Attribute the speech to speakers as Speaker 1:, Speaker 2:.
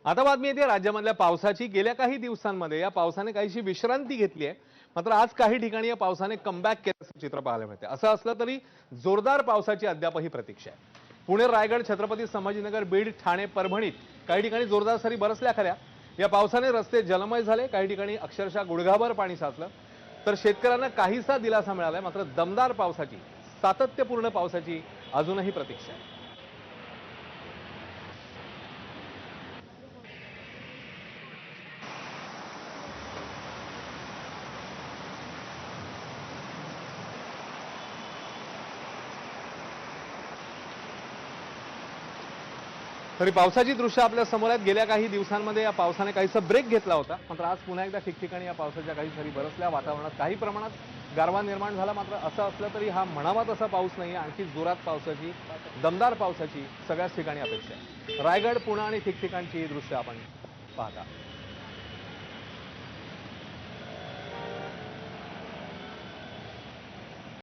Speaker 1: आता बातमी येते राज्यामधल्या पावसाची। गेल्या काही दिवसांमध्ये या पावसाने काहीशी विश्रांती घेतली आहे, मात्र आज काही ठिकाणी या पावसाने कमबॅक केल्याचं चित्र पाहायला मिळते। असं असलं तरी जोरदार पावसाची अद्यापही प्रतीक्षा आहे। पुणे, रायगड, छत्रपती संभाजीनगर, बीड, ठाणे, परभणीत काही ठिकाणी जोरदार सरी बरसल्या खऱ्या। या पावसाने रस्ते जलमय झाले, काही ठिकाणी अक्षरशः गुडघाभर पाणी साचलं, तर शेतकऱ्यांना काहीसा दिलासा मिळालाय। मात्र दमदार पावसाची, सातत्यपूर्ण पावसाची अजूनही प्रतीक्षा आहे। तरी पावसाची दृश्य आपल्या समोर आहेत। गेल्या काही दिवसांमध्ये या पावसाने काहीसा ब्रेक घेतला होता, मात्र आज पुन्हा एकदा ठिकठिकाणी या पावसाच्या काही सरी बरसल्या। वातावरणात काही प्रमाणात गारवा निर्माण झाला, मात्र असं असलं तरी हा म्हणावा तसा पाऊस नाही। आणखी जोरात पावसाची, दमदार पावसाची सगळ्याच ठिकाणी अपेक्षा आहे। रायगड, पुणे आणि ठिकठिकाणची ही दृश्य आपण पाहता।